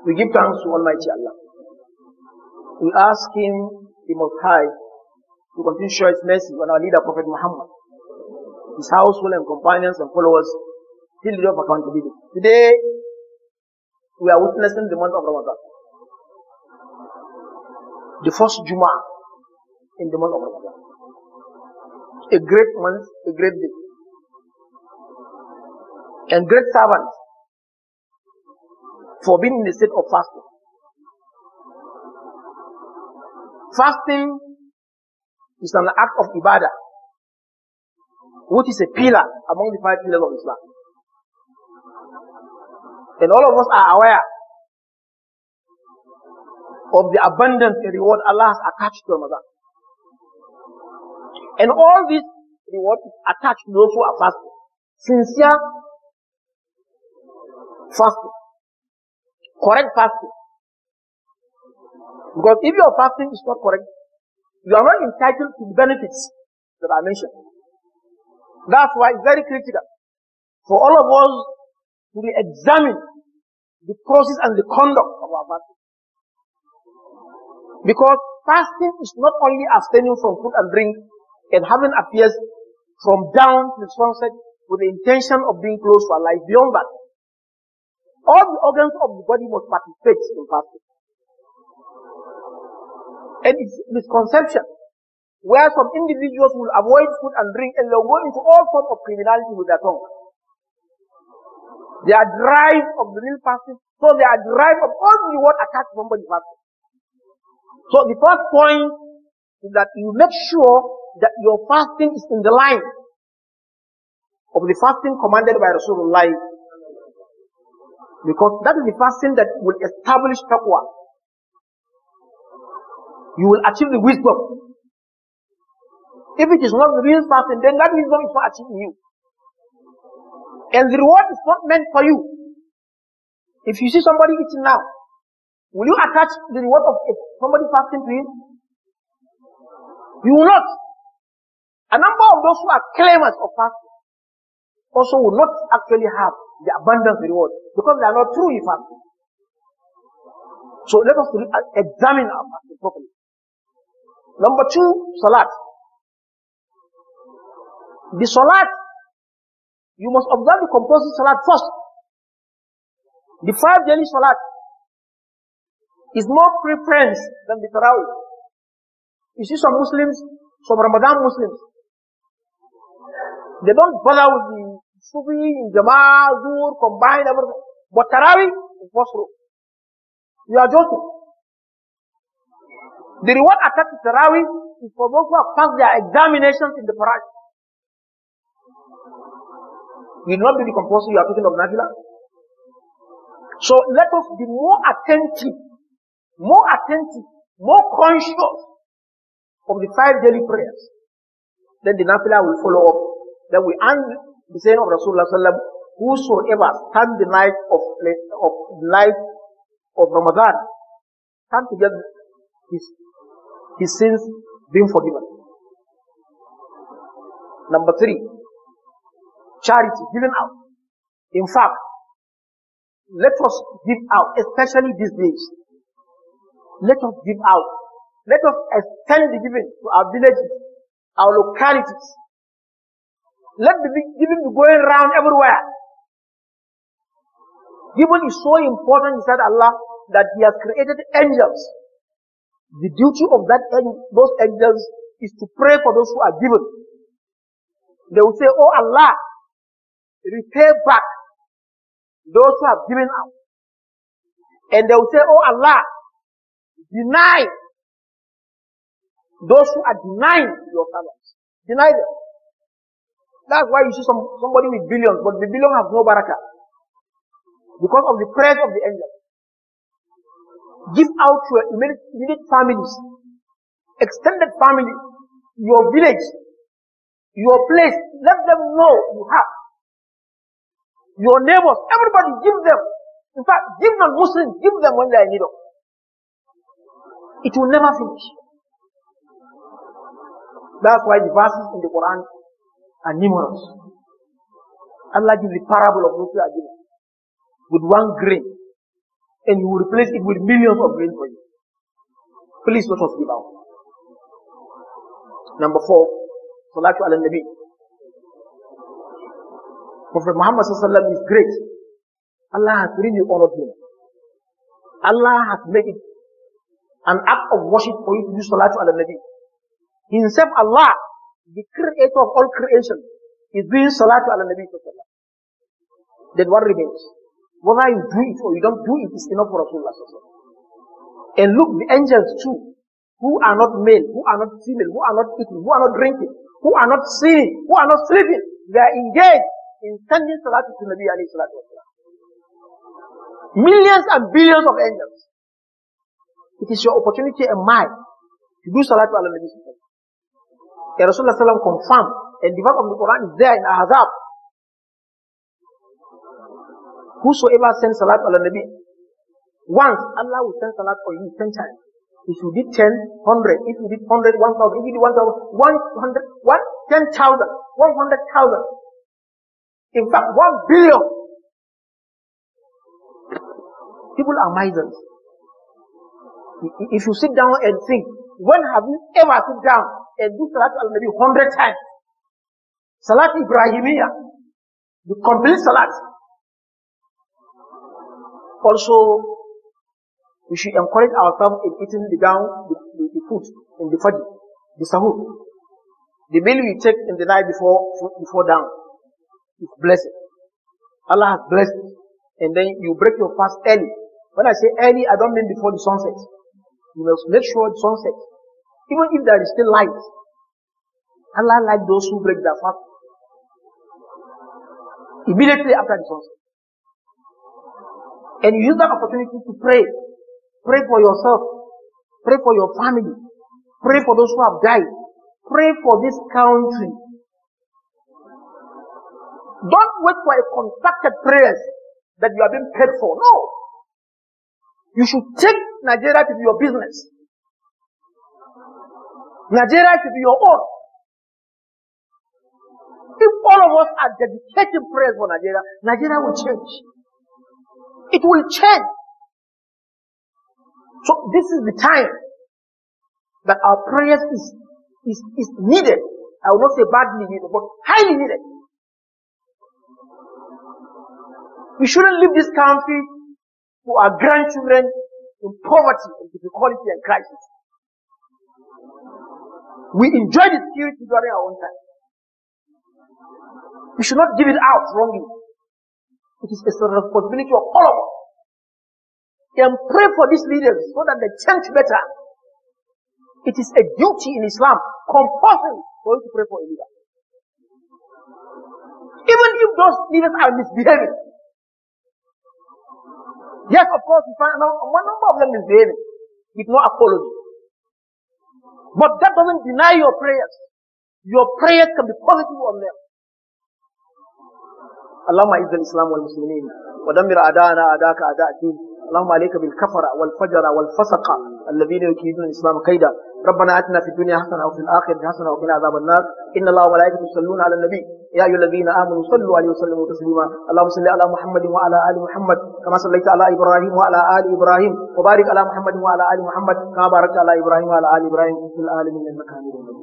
We give thanks to Almighty Allah. We ask Him, the Most High, to continue to show His mercy on our leader, Prophet Muhammad, his household and companions and followers, till the day of accountability. Today, we are witnessing the month of Ramadan. The first Jummah in the month of Ramadan. A great month, a great day. And great servant for being in the state of fasting. Fasting is an act of ibadah, which is a pillar among the 5 pillars of Islam. And all of us are aware of the abundant reward Allah has attached to Ramadan. And all this reward is attached to those who are fasting. Sincere fasting. Correct fasting. Because if your fasting is not correct, you are not entitled to the benefits that I mentioned. That's why it's very critical for all of us to examine the process and the conduct of our fasting. Because fasting is not only abstaining from food and drink and having affairs from dawn to sunset with the intention of being close to Allah. Beyond that, all the organs of the body must participate in fasting. And it's misconception where some individuals will avoid food and drink and they'll go into all sorts of criminality with their tongue. They are derived of the real fasting, so they are derived of all the reward attached to somebody fasting. So the first point is that you make sure that your fasting is in the line of the fasting commanded by Rasulullah. Because that is the fasting that will establish taqwa. You will achieve the wisdom. If it is not the real fasting, then that wisdom is not achieved in you. And the reward is not meant for you. If you see somebody eating now, will you attach the reward of somebody fasting to you? You will not. A number of those who are claimers of fasting also will not actually have the abundant reward because they are not truly fasting. So let us examine our fasting properly. Number 2, salat. The salat, you must observe the compulsory salat first. The 5 daily salat is more preference than the Tarawih. You see some Muslims, some Ramadan Muslims, they don't bother with the Sufi, Jama'ah, Zuhr, combined everything. But Tarawih is first row. You are joking. The reward attached to Tarawih is for those who have passed their examinations in the Quran. You will not be the compulsory you are talking of Nafila. So let us be more attentive, more conscious of the 5 daily prayers. Then the Nafila will follow up. Then we end the saying of Rasulullah sallallahu alaihi wasallam, whosoever stand the night of Ramadan, stand to get his sins being forgiven. Number 3, charity, giving out. In fact, let us give out, especially these days. Let us give out. Let us extend the giving to our villages, our localities. Let the giving be going around everywhere. Giving is so important, said Allah, that He has created angels. The duty of those angels is to pray for those who are given. They will say, "Oh Allah, repay back those who have given out." And they will say, "Oh Allah, deny those who are denying your servants. Deny them." That's why you see somebody with billions, but the billion has no barakah. Because of the prayers of the angels. Give out to your immediate families, extended family, your village, your place. Let them know you have. Your neighbors, everybody give them. In fact, give non-Muslims, give them when they are in need of. It will never finish. That's why the verses in the Quran are numerous. Allah gives the parable of those who are given with 1 grain. and He will replace it with millions of grain for you. Please let us give out. Number 4, Salatu ala Nabi. Prophet Muhammad sallallahu is great. Allah has really honored him. Allah has made it an act of worship for you to do Salatu ala Nabi. Himself, Allah, the creator of all creation, is doing Salatu ala Nabi sallallahu. Then what remains? Whether you do it or you don't do it is enough for Rasulullah sallallahu. And look, the angels too, who are not male, who are not female, who are not eating, who are not drinking, who are not singing, who are not sleeping, they are engaged in sending Salatu to Nabi alayhi salatu wasalam. Millions and billions of angels. It is your opportunity and mine to do Salatu ala Nabi sallallahu. And Rasulullah sallallahu confirmed, and the verse of the Quran is there in Ahzab. Whosoever sends Salat ala Nabi, once Allah will send Salat for you 10 times. If you did 10, 100. If you did 100, 1,000. If you did 1,000, 100, 10,000, 100,000. In fact, 1 billion. People are misers. If you sit down and think, when have you ever sit down and do Salat ala Nabi 100 times? Salat Ibrahimiyya, the complete Salat. Also, we should encourage ourselves in eating the food in the fajr, the sahur. The meal we take in the night before dawn is blessed. Allah has blessed it. And then you break your fast early. When I say early, I don't mean before the sunset. You must make sure the sunset, even if there is still light. Allah likes those who break their fast immediately after the sunset. And you use that opportunity to pray. Pray for yourself. Pray for your family. Pray for those who have died. Pray for this country. Don't wait for a contracted prayers that you are being paid for. No. You should take Nigeria to be your business. Nigeria should be your own. If all of us are dedicating prayers for Nigeria, Nigeria will change. It will change. So this is the time that our prayers is needed. I will not say badly needed, but highly needed. We shouldn't leave this country for our grandchildren in poverty and difficulty and crisis. We enjoy the security during our own time. We should not give it out wrongly. It is a responsibility of all of us. And pray for these leaders so that they change better. It is a duty in Islam, compulsory for you to pray for a leader. Even if those leaders are misbehaving. Yes, of course, you find one number of them misbehaving with no apology. But that doesn't deny your prayers. Your prayers can be positive on them. اللهم اعز الاسلام والمسلمين ودمر اعداءنا اعداءك اعداء الدين اللهم عليك بالكفر والفجر والفسق الذين يكيدون الاسلام كيدا ربنا اتنا في الدنيا حسنه وفي الاخره حسنه وقنا عذاب النار ان الله وملائكته يصلون على النبي يا ايها الذين امنوا صلوا عليه وسلموا تسليما اللهم صل على محمد وعلى ال محمد كما صليت على ابراهيم وعلى ال ابراهيم وبارك على محمد وعلى ال محمد كما باركت على ابراهيم وعلى ال ابراهيم في العالمين انك حميد مجيد.